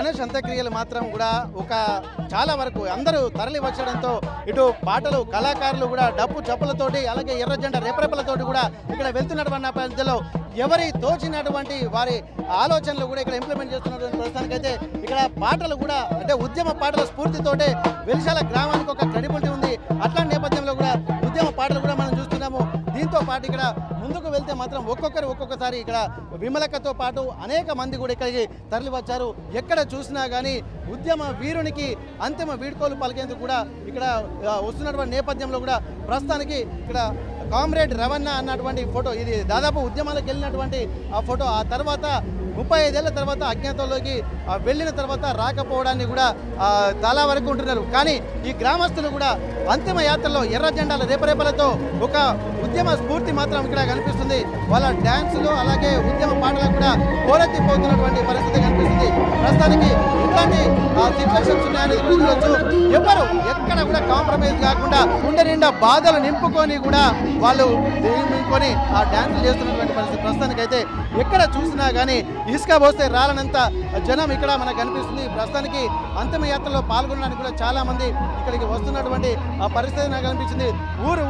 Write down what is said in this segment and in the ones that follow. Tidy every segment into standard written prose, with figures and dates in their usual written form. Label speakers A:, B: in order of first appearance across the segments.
A: గణేష్ అంత్యక్రియలు మాత్రం కూడా ఒక చాలా వరకు అందరూ తరలి వచ్చడంతో ఇటు పాటలు కళాకారులు కూడా డప్పు చప్పులతోటి అలాగే ఎర్ర జెండా రేపరేపలతోటి కూడా ఇక్కడ వెళ్తున్నటువంటి ప్రజల్లో ఎవరి తోచినటువంటి వారి ఆలోచనలు కూడా ఇక్కడ ఇంప్లిమెంట్ చేస్తున్నటువంటి ప్రస్తుతానికైతే ఇక్కడ పాటలు కూడా అంటే ఉద్యమ పాటల స్ఫూర్తితోటే వెలిశాల గ్రామానికి ఒక క్రెడిబిలిటీ ఉంది. అట్లాంటి నేపథ్యంలో కూడా ఉద్యమ పాటలు కూడా మనం చూస్తున్నాము. దీంతో పాటు ఇక్కడ ముందుకు వెళ్తే మాత్రం ఒక్కొక్కసారి ఇక్కడ విమలకతో పాటు అనేక మంది కూడా ఇక్కడికి తరలి వచ్చారు. ఎక్కడ చూసినా కానీ ఉద్యమ వీరునికి అంతిమ వీడ్కోలు పలికేందుకు కూడా ఇక్కడ వస్తున్నటువంటి నేపథ్యంలో కూడా ప్రస్తుతానికి ఇక్కడ కామ్రేడ్ రవణ అన్నటువంటి ఫోటో, ఇది దాదాపు ఉద్యమాలకు వెళ్ళినటువంటి ఆ ఫోటో. ఆ తర్వాత 35 ఏళ్ల తర్వాత అజ్ఞాతంలోకి వెళ్ళిన తర్వాత రాకపోవడాన్ని కూడా చాలా వరకు ఉంటున్నారు. కానీ ఈ గ్రామస్తులు కూడా అంతిమ యాత్రలో ఎర్ర జెండాల రేపరేపలతో ఒక ఉద్యమ స్ఫూర్తి మాత్రం ఇక్కడ కనిపిస్తుంది. వాళ్ళ డ్యాన్సులు అలాగే ఉద్యమ పాటలకు కూడా పోరెత్తిపోతున్నటువంటి పరిస్థితి కనిపిస్తుంది. ప్రస్తుతానికి ఇట్లాంటి సిచ్యువేషన్స్ ఉన్నాయనేది కూడా చూడొచ్చు. ఎవరు ఎక్కడ కూడా కాంప్రమైజ్ కాకుండా గుండె నిండా బాధలు నింపుకొని కూడా వాళ్ళు నింపుకొని ఆ డ్యాన్సులు చేస్తున్నటువంటి పరిస్థితి. ప్రస్తుతానికైతే ఎక్కడ చూసినా కానీ ఇసుక పోస్తే రాలనంత జనం ఇక్కడ మనకు కనిపిస్తుంది. ప్రస్తుతానికి అంతిమ యాత్రలో పాల్గొనడానికి కూడా చాలా మంది ఇక్కడికి వస్తున్నటువంటి ఆ పరిస్థితి నాకు కనిపించింది.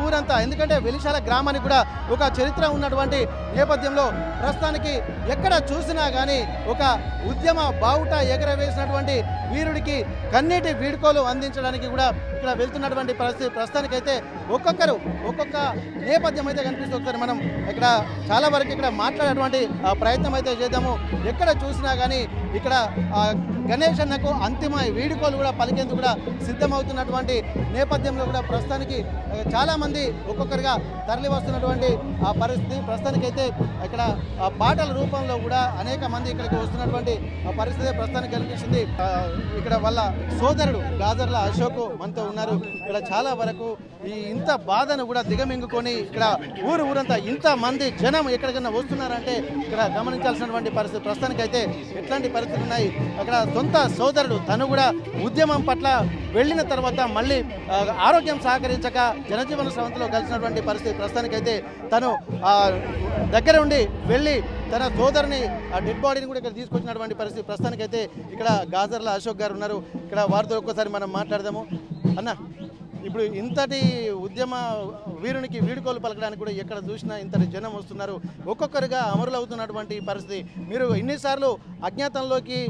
A: ఊరంతా, ఎందుకంటే వెలిశాల గ్రామానికి కూడా ఒక చరిత్ర ఉన్నటువంటి నేపథ్యంలో ప్రస్తుతానికి ఎక్కడ చూసినా కానీ ఒక ఉద్యమ బావుట ఎగరవేసినటువంటి వీరుడికి కన్నీటి వీడ్కోలు అందించడానికి కూడా ఇక్కడ వెళ్తున్నటువంటి పరిస్థితి. ప్రస్తుతానికైతే ఒక్కొక్క నేపథ్యం అయితే కనిపిస్తుంది. ఒకసారి మనం ఇక్కడ చాలా వరకు ఇక్కడ మాట్లాడేటువంటి ప్రయత్నం అయితే చేద్దాము. ఎక్కడ చూసినా కానీ ఇక్కడ గణేష్ అన్నకు అంతిమ వీడుకోలు కూడా పలికేందుకు కూడా సిద్ధమవుతున్నటువంటి నేపథ్యంలో కూడా ప్రస్తుతానికి చాలామంది ఒక్కొక్కరిగా తరలి వస్తున్నటువంటి ఆ పరిస్థితి. ప్రస్తుతానికైతే ఇక్కడ పాటల రూపంలో కూడా అనేక మంది ఇక్కడికి వస్తున్నటువంటి పరిస్థితి ప్రస్తుతానికి కనిపిస్తుంది. ఇక్కడ వాళ్ళ సోదరుడు గాజర్ల అశోక్ మనతో ఉన్నారు. ఇక్కడ చాలా వరకు ఈ ఇంత బాధను కూడా దిగమింగుకొని ఇక్కడ ఊరంతా ఇంత మంది జనం ఎక్కడికైనా వస్తున్నారంటే ఇక్కడ గమనించాల్సినటువంటి పరిస్థితి. ప్రస్తుతానికైతే ఎట్లాంటి పరిస్థితులు ఉన్నాయి, అక్కడ సొంత సోదరుడు తను కూడా ఉద్యమం పట్ల వెళ్ళిన తర్వాత మళ్ళీ ఆరోగ్యం సహకరించక జనజీవన స్రవంతిలో కలిసినటువంటి పరిస్థితి. ప్రస్తుతానికైతే తను దగ్గర ఉండి వెళ్ళి తన సోదరుని ఆ డెడ్ బాడీని కూడా ఇక్కడ తీసుకొచ్చినటువంటి పరిస్థితి. ప్రస్తుతానికైతే ఇక్కడ గాజర్ల అశోక్ గారు ఉన్నారు. ఇక్కడ వారితో ఒక్కసారి మనం మాట్లాడదాము. అన్న, ఇప్పుడు ఇంతటి ఉద్యమ వీరునికి వీడుకోలు పలకడానికి కూడా ఎక్కడ చూసినా ఇంతటి జనం వస్తున్నారు, ఒక్కొక్కరిగా అమరులవుతున్నటువంటి పరిస్థితి. మీరు ఇన్నిసార్లు అజ్ఞాతంలోకి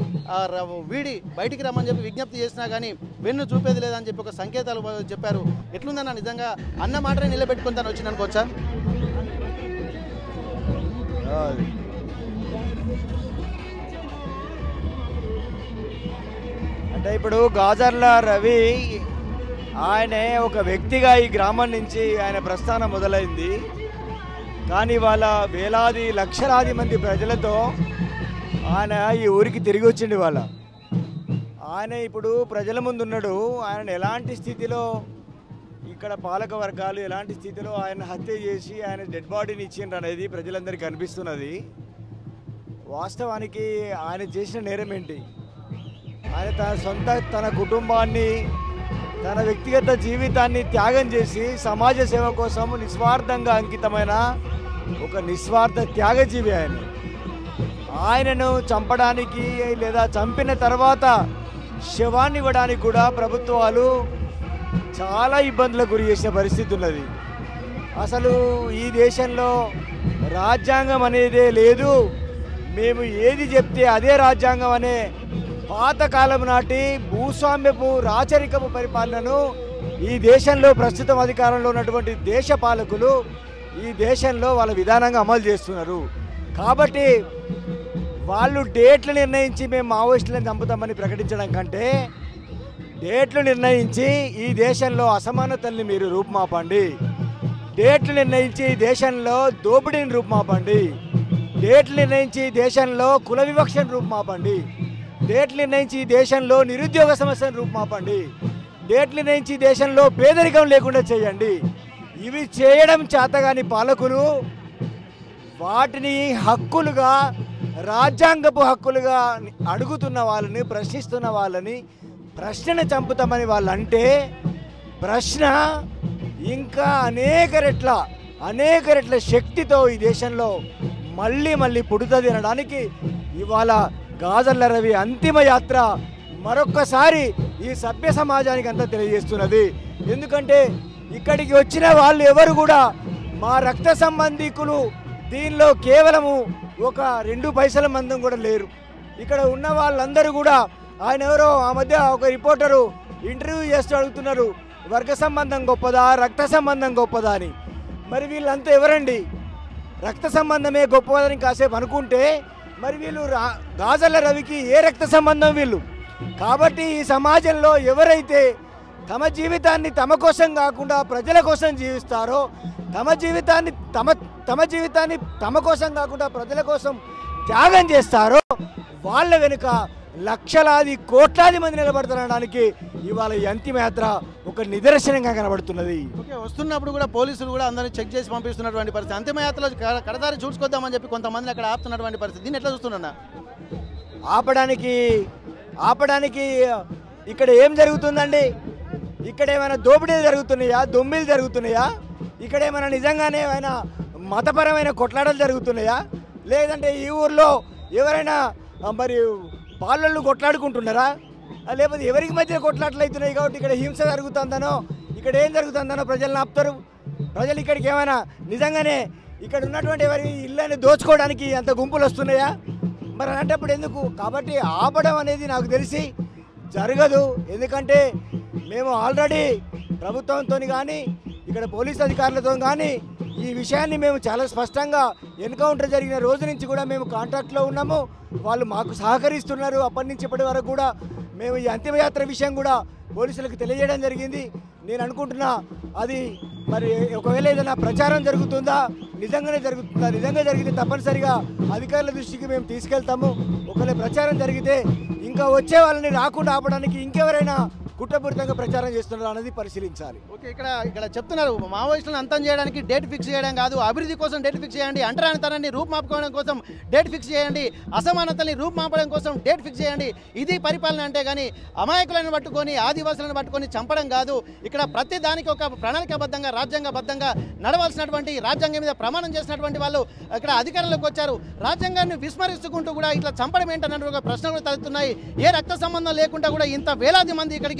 A: వీడి బయటికి రమ్మని చెప్పి విజ్ఞప్తి చేసినా కానీ వెన్ను చూపేది లేదని చెప్పి ఒక సంకేతాలు చెప్పారు. ఎట్లుందన్న, నిజంగా అన్న మాటనే నిలబెట్టుకుని తను వచ్చింది అనుకోవచ్చా?
B: అంటే ఇప్పుడు గాజర్ల రవి ఆయన ఒక వ్యక్తిగా ఈ గ్రామం నుంచి ఆయన ప్రస్థానం మొదలైంది. కానీ వాళ్ళ వేలాది లక్షలాది మంది ప్రజలతో ఆయన ఈ ఊరికి తిరిగి వచ్చిండు. ఆయన ఇప్పుడు ప్రజల ముందు ఉన్నాడు. ఆయన ఎలాంటి స్థితిలో ఇక్కడ పాలక వర్గాలు ఎలాంటి స్థితిలో ఆయన హత్య చేసి ఆయన డెడ్ బాడీని ఇచ్చిండ్రు అనేది ప్రజలందరికీ కనిపిస్తున్నది. వాస్తవానికి ఆయన చేసిన నేరం ఏంటి? ఆయన తన కుటుంబాన్ని, తన వ్యక్తిగత జీవితాన్ని త్యాగం చేసి సమాజ సేవ కోసం నిస్వార్థంగా అంకితమైన ఒక నిస్వార్థ త్యాగజీవి ఆయనను చంపడానికి లేదా చంపిన తర్వాత శవాన్ని ఇవ్వడానికి కూడా ప్రభుత్వాలు చాలా ఇబ్బందులకు గురి చేసిన పరిస్థితి ఉన్నది. అసలు ఈ దేశంలో రాజ్యాంగం అనేదే లేదు, మేము ఏది చెప్తే అదే రాజ్యాంగం అనే పాతకాలం నాటి భూస్వామ్యపు రాచరికపు పరిపాలనను ఈ దేశంలో ప్రస్తుతం అధికారంలో ఉన్నటువంటి దేశ పాలకులు ఈ దేశంలో వాళ్ళ విధానంగా అమలు చేస్తున్నారు. కాబట్టి వాళ్ళు డేట్లు నిర్ణయించి మేము మావోయిస్టులను చంపుతామని ప్రకటించడం కంటే డేట్లు నిర్ణయించి ఈ దేశంలో అసమానతల్ని మీరు రూపుమాపండి, డేట్లు నిర్ణయించి దేశంలో దోపిడీని రూపుమాపండి, డేట్లు నిర్ణయించి దేశంలో కుల వివక్షను రూపుమాపండి, డేట్లు నిర్ణయించి దేశంలో నిరుద్యోగ సమస్యను రూపుమాపండి, డేట్లు నిర్ణయించి దేశంలో పేదరికం లేకుండా చేయండి. ఇవి చేయడం చేతగాని పాలకులు వాటిని హక్కులుగా, రాజ్యాంగపు హక్కులుగా అడుగుతున్న వాళ్ళని, ప్రశ్నిస్తున్న వాళ్ళని ప్రశ్నను చంపుతామని వాళ్ళు అంటే ప్రశ్న ఇంకా అనేక రెట్ల శక్తితో ఈ దేశంలో మళ్ళీ పుడుతుంది అనడానికి ఇవాళ గాజర్ల రవి అంతిమ యాత్ర మరొక్కసారి ఈ సభ్య సమాజానికి అంతా తెలియజేస్తున్నది. ఎందుకంటే ఇక్కడికి వచ్చిన వాళ్ళు ఎవరు కూడా మా రక్త సంబంధికులు దీనిలో కేవలము ఒక 2 పైసల మందం కూడా లేరు. ఇక్కడ ఉన్న వాళ్ళందరూ కూడా ఆయన ఎవరో ఆ మధ్య ఒక రిపోర్టరు ఇంటర్వ్యూ చేస్తూ అడుగుతున్నారు, వర్గ సంబంధం గొప్పదా రక్త సంబంధం గొప్పదా అని. మరి వీళ్ళంతా ఎవరండి? రక్త సంబంధమే గొప్పదని కాసేపు అనుకుంటే మరి వీళ్ళు గాజర్ల రవికి ఏ రక్త సంబంధం వీళ్ళు? కాబట్టి ఈ సమాజంలో ఎవరైతే తమ జీవితాన్ని తమ కోసం కాకుండా ప్రజల కోసం జీవిస్తారో, తమ జీవితాన్ని తమ కోసం కాకుండా ప్రజల కోసం త్యాగం చేస్తారో వాళ్ళ వెనుక లక్షలాది కోట్లాది మంది నిలబడతారనడానికి ఇవాళ ఈ అంతిమయాత్ర ఒక నిదర్శనంగా కనబడుతున్నది.
A: ఓకే, వస్తున్నప్పుడు కూడా పోలీసులు కూడా అందరినీ చెక్ చేసి పంపిస్తున్నటువంటి పరిస్థితి, అంతిమయాత్రలో కడదారి చూసుకొద్దామని చెప్పి కొంతమంది అక్కడ ఆపుతున్నటువంటి పరిస్థితి, దీన్ని ఎట్లా చూస్తున్నా?
B: ఆపడానికి ఇక్కడ ఏం జరుగుతుందండి? ఇక్కడ ఏమైనా దోపిడీలు జరుగుతున్నాయా, దొంబీలు జరుగుతున్నాయా? ఇక్కడ ఏమైనా నిజంగానే ఏమైనా మతపరమైన కొట్లాటలు జరుగుతున్నాయా? లేదంటే ఈ ఊర్లో ఎవరైనా మరి పాలళ్ళు కొట్లాడుకుంటున్నారా? లేకపోతే ఎవరికి మధ్య కొట్లాటలు అవుతున్నాయి కాబట్టి ఇక్కడ హింస జరుగుతుందనో ఇక్కడ ఏం జరుగుతుందనో ప్రజలను ఆపుతారు. ప్రజలు ఇక్కడికి ఏమైనా నిజంగానే ఇక్కడ ఉన్నటువంటి ఎవరి ఇళ్ళని దోచుకోవడానికి అంత గుంపులు వస్తున్నాయా? మరి అలాంటప్పుడు ఎందుకు? కాబట్టి ఆపడం అనేది నాకు తెలిసి జరగదు. ఎందుకంటే మేము ఆల్రెడీ ప్రభుత్వంతో కానీ ఇక్కడ పోలీస్ అధికారులతో కానీ ఈ విషయాన్ని మేము చాలా స్పష్టంగా ఎన్కౌంటర్ జరిగిన రోజు నుంచి కూడా మేము కాంటాక్ట్లో ఉన్నాము. వాళ్ళు మాకు సహకరిస్తున్నారు. అప్పటి నుంచి ఇప్పటి వరకు కూడా మేము ఈ అంతిమయాత్ర విషయం కూడా పోలీసులకు తెలియజేయడం జరిగింది. నేను అనుకుంటున్నా అది మరి ఒకవేళ ఏదైనా ప్రచారం జరుగుతుందా, నిజంగానే జరుగుతుందా? నిజంగా జరిగితే తప్పనిసరిగా అధికారుల దృష్టికి మేము తీసుకెళ్తాము. ఒకవేళ ప్రచారం జరిగితే ఇంకా వచ్చే వాళ్ళని రాకుండా ఆపడానికి ఇంకెవరైనా కుట్రపూరితంగా ప్రచారం చేస్తున్నారు అనేది పరిశీలించాలి.
A: ఓకే, ఇక్కడ చెప్తున్నారు మావోయిస్టులను అంతం చేయడానికి డేట్ ఫిక్స్ చేయడం కాదు, అభివృద్ధి కోసం డేట్ ఫిక్స్ చేయండి, అంటరానితనాన్ని రూపుమాపుకోవడం కోసం డేట్ ఫిక్స్ చేయండి, అసమానతల్ని రూపుమాపడం కోసం డేట్ ఫిక్స్ చేయండి. ఇది పరిపాలన అంటే కానీ అమాయకులను పట్టుకొని ఆదివాసులను పట్టుకొని చంపడం కాదు. ఇక్కడ ప్రతి దానికి ఒక ప్రణాళికాబద్ధంగా రాజ్యాంగబద్ధంగా నడవాల్సినటువంటి, రాజ్యాంగం మీద ప్రమాణం చేసినటువంటి వాళ్ళు ఇక్కడ అధికారంలోకి వచ్చారు. రాజ్యాంగాన్ని విస్మరిస్తుకుంటూ కూడా ఇట్లా చంపడం ఏంటన్నట్టు ఒక ప్రశ్నలు తలెత్తున్నాయి. ఏ రక్త సంబంధం లేకుండా కూడా ఇంత వేలాది మంది ఇక్కడికి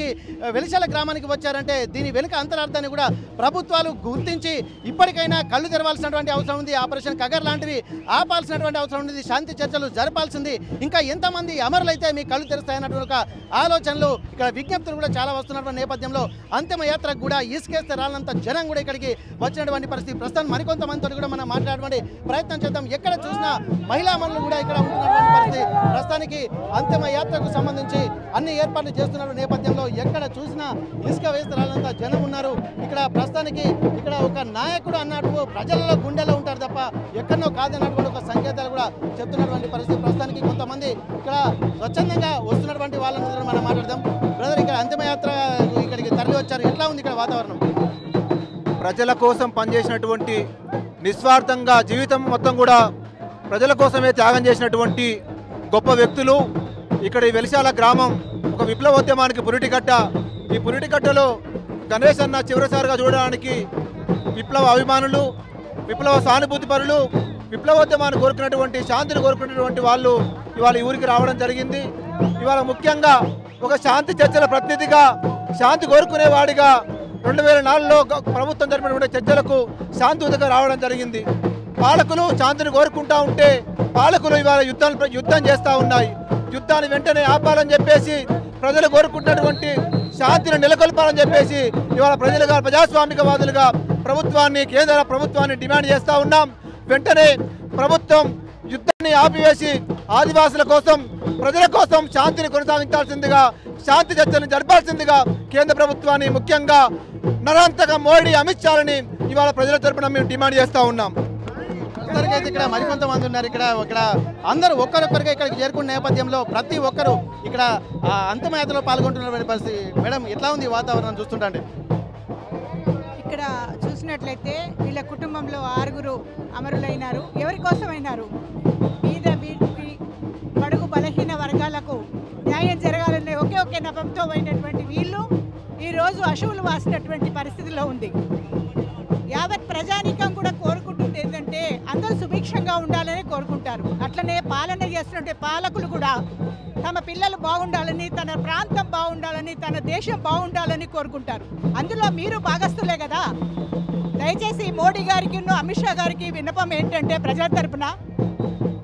A: వెలిశాల గ్రామానికి వచ్చారంటే దీని వెనుక అంతరార్థాన్ని కూడా ప్రభుత్వాలు గుర్తించి ఇప్పటికైనా కళ్ళు తెరవాల్సినటువంటి అవసరం ఉంది. ఆపరేషన్ కగర్ లాంటివి ఆపాల్సినటువంటి అవసరం ఉంది. శాంతి చర్చలు జరపాల్సింది. ఇంకా ఎంతమంది అమరులైతే మీ కళ్ళు తెరుస్తాయన్నటువంటి ఒక ఆలోచనలు, ఇక్కడ విజ్ఞప్తులు కూడా చాలా వస్తున్నటువంటి నేపథ్యంలో అంతిమయాత్రకు కూడా ఇసుకేస్తే రాలంత జనం కూడా ఇక్కడికి వచ్చినటువంటి పరిస్థితి. ప్రస్తుతం మరికొంతమందితో కూడా మనం మాట్లాడడానికి ప్రయత్నం చేద్దాం. ఎక్కడ చూసినా మహిళా మనులు కూడా ఇక్కడ ఉంటున్నటువంటి పరిస్థితి. ప్రస్తుతానికి అంతిమయాత్రకు సంబంధించి అన్ని ఏర్పాట్లు చేస్తున్న నేపథ్యంలో ఎక్కడ చూసినా ఇసుక వేస్తే రాలంతా జనం ఉన్నారు. ఇక్కడ ప్రస్తుతానికి ఇక్కడ ఒక నాయకుడు అన్నట్టు ప్రజలలో గుండెలో ఉంటారు తప్ప ఎక్కడనో కాదన్నటువంటి ఒక సంకేతాలు కూడా చెప్తున్నటువంటి పరిస్థితి. ప్రస్తుతానికి కొంతమంది ఇక్కడ స్వచ్ఛందంగా వస్తున్నటువంటి వాళ్ళని మనం మాట్లాడదాం. బ్రదర్, ఇక్కడ అంతిమయాత్ర ఇక్కడికి తరలి వచ్చారు, ఎట్లా ఉంది ఇక్కడ వాతావరణం?
C: ప్రజల కోసం పనిచేసినటువంటి, నిస్వార్థంగా జీవితం మొత్తం కూడా ప్రజల కోసమే త్యాగం చేసినటువంటి గొప్ప వ్యక్తులు. ఇక్కడ ఈ వెలిశాల గ్రామం ఒక విప్లవోద్యమానికి పురిటికట్ట. ఈ పురిటికట్టలో గణేష్ అన్న చివరిసారిగా చూడడానికి విప్లవ అభిమానులు, విప్లవ సానుభూతి పరులు, విప్లవోద్యమాన్ని కోరుకున్నటువంటి, శాంతిని కోరుకున్నటువంటి వాళ్ళు ఇవాళ ఈ ఊరికి రావడం జరిగింది. ఇవాళ ముఖ్యంగా ఒక శాంతి చర్చల ప్రతినిధిగా, శాంతి కోరుకునేవాడిగా 2004లో ప్రభుత్వం జరిపినటువంటి చర్చలకు శాంతియుతంగా రావడం జరిగింది. పాలకులు శాంతిని కోరుకుంటా ఉంటే పాలకులు ఇవాళ యుద్ధం చేస్తూ ఉన్నాయి. యుద్ధాన్ని వెంటనే ఆపాలని చెప్పేసి, ప్రజలు కోరుకుంటున్నటువంటి శాంతిని నెలకొల్పాలని చెప్పేసి ఇవాళ ప్రజలుగా, ప్రజాస్వామికవాదులుగా ప్రభుత్వాన్ని, కేంద్ర ప్రభుత్వాన్ని డిమాండ్ చేస్తూ ఉన్నాం. వెంటనే ప్రభుత్వం యుద్ధాన్ని ఆపివేసి ఆదివాసుల కోసం, ప్రజల కోసం శాంతిని కొనసాగించాల్సిందిగా, శాంతి చర్చలను జరపాల్సిందిగా కేంద్ర ప్రభుత్వాన్ని, ముఖ్యంగా నరాంతక మోడీ, అమిత్ షాలని ఇవాళ ప్రజల తరపున మేము డిమాండ్ చేస్తూ ఉన్నాం.
A: అందరికైతే ఇక్కడ మరికొంతమంది ఉన్నారు. ఇక్కడ అందరూ ఒక్కరొక్కరిగా ఇక్కడికి చేరుకున్న నేపథ్యంలో ప్రతి ఒక్కరు ఇక్కడ అంతిమయాత్రలో పాల్గొంటున్న పరిస్థితి. మేడం, ఎట్లా ఉంది వాతావరణం చూస్తుంటే?
D: ఇక్కడ చూసినట్లయితే వీళ్ళ కుటుంబంలో 6 అమరులైనారు. ఎవరి కోసం అయినారు? బీద బీటి బడుగు బలహీన వర్గాలకు న్యాయం జరగాలనే ఒకే నెపంతో అయినటువంటి వీళ్ళు ఈరోజు అశువులు వాసినటువంటి పరిస్థితిలో ఉంది. యావత్ ప్రజానీకం కూడా కోరుకుంటున్నారు కోరుకునేది ఏంటంటే అందరూ సుభిక్షంగా ఉండాలని కోరుకుంటారు. అట్లనే పాలన చేస్తున్నట్టే పాలకులు కూడా తమ పిల్లలు బాగుండాలని, తన ప్రాంతం బాగుండాలని, తన దేశం బాగుండాలని కోరుకుంటారు. అందులో మీరు భాగస్తులే కదా. దయచేసి మోడీ గారికి, అమిత్ షా గారికి విన్నపం ఏంటంటే ప్రజల తరపున,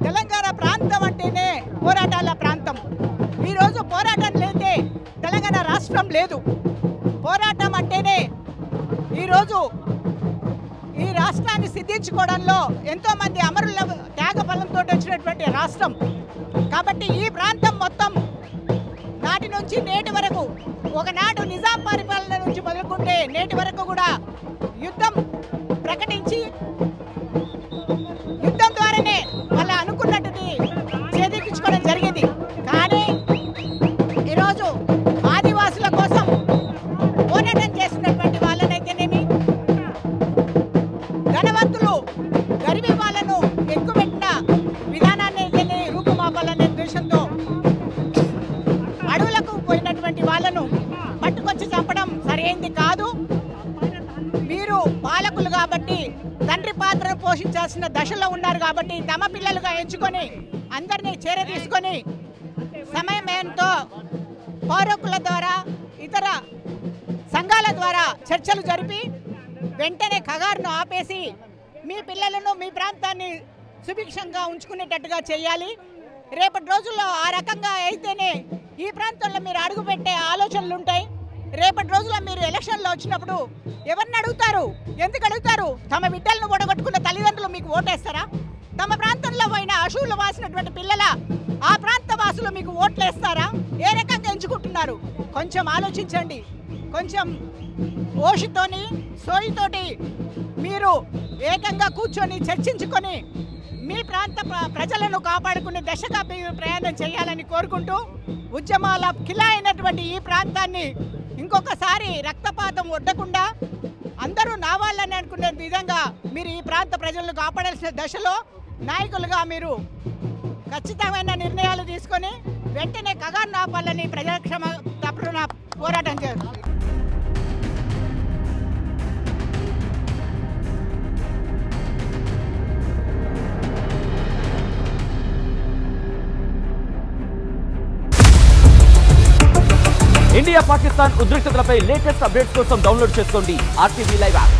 D: తెలంగాణ ప్రాంతం అంటేనే పోరాటాల ప్రాంతం. ఈరోజు పోరాటం లేదే తెలంగాణ రాష్ట్రం లేదు. పోరాటం అంటేనే ఈరోజు ఈ రాష్ట్రాన్ని సిద్ధించుకోవడంలో ఎంతోమంది అమరుల త్యాగఫలంతో వచ్చినటువంటి రాష్ట్రం. కాబట్టి ఈ ప్రాంతం మొత్తం నాటి నుంచి నేటి వరకు, ఒకనాడు నిజాం పరిపాలన నుంచి మొదలుకుంటే నేటి వరకు కూడా యుద్ధం ప్రకటించి యుద్ధం ద్వారానే వాళ్ళ అనుకున్నట్టుది ఛేదించుకోవడం జరిగింది. కానీ ఈరోజు ఆదివాసుల కోసం పోరాటం చేస్తున్నటువంటి వాళ్ళనైతేనేమి, ధనవంతులు గరీబీ వాళ్ళను ఎక్కువెట్టిన విధానాన్ని రూపుమాపాలనే ఉద్దేశంతో అడవులకు పోయినటువంటి వాళ్ళను పట్టుకొచ్చి చంపడం సరైంది కాదు. మీరు పాలకులు కాబట్టి, తండ్రి పాత్రను పోషించాల్సిన దశలో ఉన్నారు కాబట్టి తమ పిల్లలుగా ఎంచుకొని అందరినీ చేరదీసుకొని సమయంతో పౌరకుల ద్వారా, ఇతర సంఘాల ద్వారా చర్చలు జరిపి వెంటనే కగారును ఆపేసి మీ పిల్లలను, మీ ప్రాంతాన్ని సుభిక్షంగా ఉంచుకునేటట్టుగా చేయాలి. రేపటి రోజుల్లో ఆ రకంగా అయితేనే ఈ ప్రాంతంలో మీరు అడుగుపెట్టే ఆలోచనలు ఉంటాయి. రేపటి రోజుల్లో మీరు ఎలక్షన్లో వచ్చినప్పుడు ఎవరిని అడుగుతారు? ఎందుకు అడుగుతారు? తమ బిడ్డలను ఓడగొట్టుకున్న తల్లిదండ్రులు మీకు ఓటేస్తారా? తమ ప్రాంతంలో పోయిన అశువులు వాసినటువంటి పిల్లల ఆ ప్రాంత వాసులు మీకు ఓట్లేస్తారా? ఏ రకంగా ఎంచుకుంటున్నారు? కొంచెం ఆలోచించండి. కొంచెం ఓషితోని, సోయితోటి మీరు ఏకంగా కూర్చొని చర్చించుకొని మీ ప్రాంత ప్రజలను కాపాడుకునే దశగా మీరు ప్రయాణం చేయాలని కోరుకుంటూ, ఉద్యమాల కిలా అయినటువంటి ఈ ప్రాంతాన్ని ఇంకొకసారి రక్తపాతం ఒడ్డకుండా అందరూ నా వాళ్ళని అనుకునే విధంగా మీరు ఈ ప్రాంత ప్రజలను కాపాడాల్సిన దశలో నాయకులుగా మీరు ఖచ్చితమైన నిర్ణయాలు తీసుకొని వెంటనే కగారు ఆపాలని ప్రజాక్షేమ తరపున పోరాటం చేస్తారు.
E: ఇండియా పాకిస్తాన్ ఉద్రిక్తతలపై లేటెస్ట్ అప్డేట్స్ కోసం డౌన్లోడ్ చేసుకోండి RTV లైవ్ యాప్.